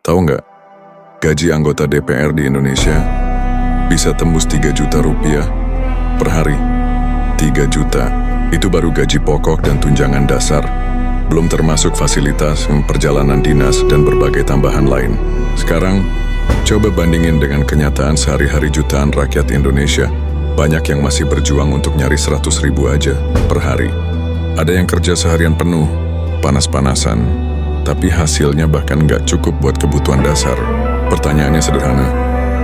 Tahu nggak, gaji anggota DPR di Indonesia bisa tembus 3 juta rupiah per hari. 3 juta, itu baru gaji pokok dan tunjangan dasar. Belum termasuk fasilitas, perjalanan dinas, dan berbagai tambahan lain. Sekarang, coba bandingin dengan kenyataan sehari-hari jutaan rakyat Indonesia. Banyak yang masih berjuang untuk nyari 100 ribu aja per hari. Ada yang kerja seharian penuh, panas-panasan, tapi hasilnya bahkan nggak cukup buat kebutuhan dasar. Pertanyaannya sederhana,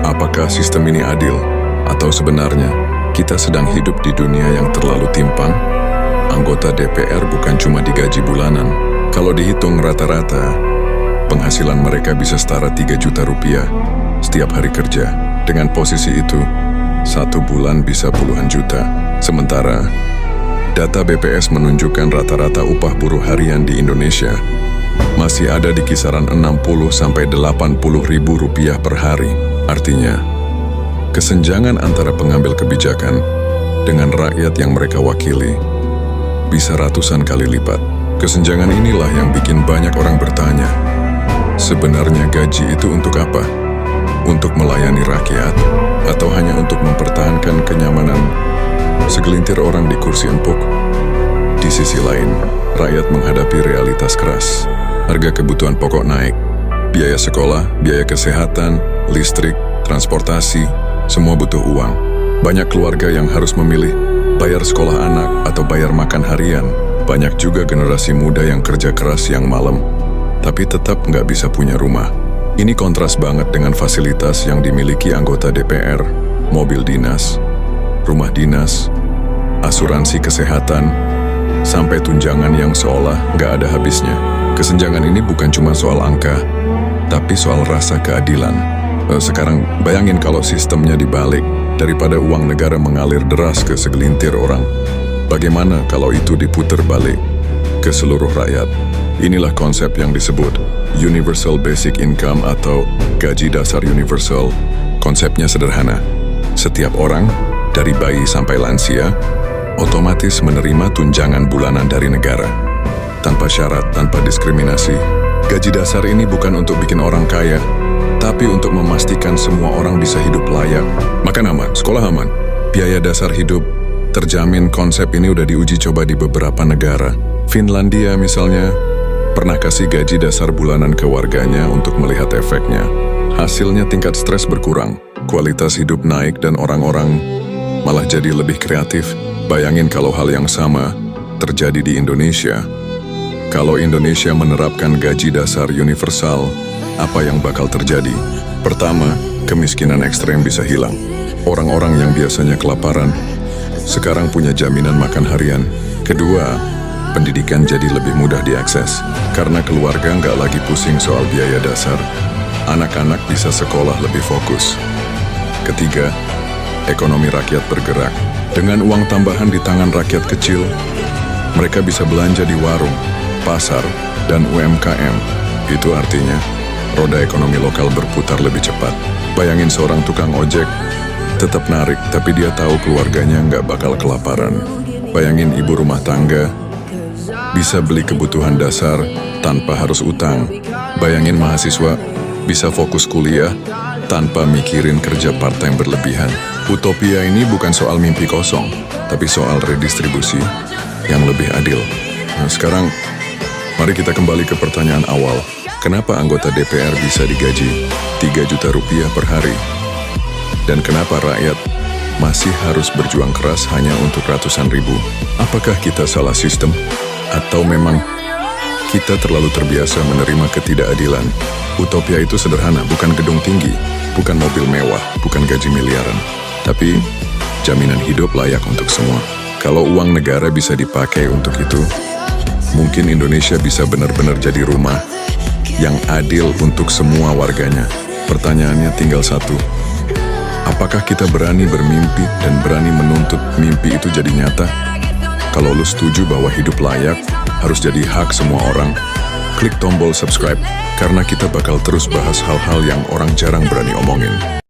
apakah sistem ini adil? Atau sebenarnya kita sedang hidup di dunia yang terlalu timpang? Anggota DPR bukan cuma digaji bulanan. Kalau dihitung rata-rata, penghasilan mereka bisa setara 3 juta rupiah setiap hari kerja. Dengan posisi itu, 1 bulan bisa puluhan juta. Sementara, data BPS menunjukkan rata-rata upah buruh harian di Indonesia masih ada di kisaran 60–80 ribu rupiah per hari. Artinya, kesenjangan antara pengambil kebijakan dengan rakyat yang mereka wakili bisa ratusan kali lipat. Kesenjangan inilah yang bikin banyak orang bertanya, sebenarnya gaji itu untuk apa? Untuk melayani rakyat? Atau hanya untuk mempertahankan kenyamanan segelintir orang di kursi empuk? Di sisi lain, rakyat menghadapi realitas keras. Harga kebutuhan pokok naik, biaya sekolah, biaya kesehatan, listrik, transportasi, semua butuh uang. Banyak keluarga yang harus memilih bayar sekolah anak atau bayar makan harian. Banyak juga generasi muda yang kerja keras siang malam, tapi tetap nggak bisa punya rumah. Ini kontras banget dengan fasilitas yang dimiliki anggota DPR, mobil dinas, rumah dinas, asuransi kesehatan, sampai tunjangan yang seolah nggak ada habisnya. Kesenjangan ini bukan cuma soal angka, tapi soal rasa keadilan. Sekarang bayangin kalau sistemnya dibalik, daripada uang negara mengalir deras ke segelintir orang. Bagaimana kalau itu diputar balik ke seluruh rakyat? Inilah konsep yang disebut Universal Basic Income atau gaji dasar universal. Konsepnya sederhana. Setiap orang, dari bayi sampai lansia, otomatis menerima tunjangan bulanan dari negara. Tanpa syarat, tanpa diskriminasi. Gaji dasar ini bukan untuk bikin orang kaya, tapi untuk memastikan semua orang bisa hidup layak. Makan aman, sekolah aman, biaya dasar hidup terjamin. Konsep ini udah diuji coba di beberapa negara. Finlandia misalnya, pernah kasih gaji dasar bulanan ke warganya untuk melihat efeknya. Hasilnya tingkat stres berkurang, kualitas hidup naik, dan orang-orang malah jadi lebih kreatif. Bayangin kalau hal yang sama terjadi di Indonesia. Kalau Indonesia menerapkan gaji dasar universal, apa yang bakal terjadi? Pertama, kemiskinan ekstrem bisa hilang. Orang-orang yang biasanya kelaparan sekarang punya jaminan makan harian. Kedua, pendidikan jadi lebih mudah diakses. Karena keluarga nggak lagi pusing soal biaya dasar, anak-anak bisa sekolah lebih fokus. Ketiga, ekonomi rakyat bergerak. Dengan uang tambahan di tangan rakyat kecil, mereka bisa belanja di warung, pasar, dan UMKM. Itu artinya roda ekonomi lokal berputar lebih cepat. Bayangin seorang tukang ojek tetap narik, tapi dia tahu keluarganya nggak bakal kelaparan. Bayangin ibu rumah tangga bisa beli kebutuhan dasar tanpa harus utang. Bayangin mahasiswa bisa fokus kuliah tanpa mikirin kerja part-time berlebihan. Utopia ini bukan soal mimpi kosong, tapi soal redistribusi yang lebih adil. Nah, sekarang mari kita kembali ke pertanyaan awal. Kenapa anggota DPR bisa digaji 3 juta rupiah per hari? Dan kenapa rakyat masih harus berjuang keras hanya untuk ratusan ribu? Apakah kita salah sistem? Atau memang kita terlalu terbiasa menerima ketidakadilan? Utopia itu sederhana, bukan gedung tinggi, bukan mobil mewah, bukan gaji miliaran, tapi jaminan hidup layak untuk semua. Kalau uang negara bisa dipakai untuk itu, mungkin Indonesia bisa benar-benar jadi rumah yang adil untuk semua warganya. Pertanyaannya tinggal satu. Apakah kita berani bermimpi dan berani menuntut mimpi itu jadi nyata? Kalau lu setuju bahwa hidup layak harus jadi hak semua orang, klik tombol subscribe, karena kita bakal terus bahas hal-hal yang orang jarang berani omongin.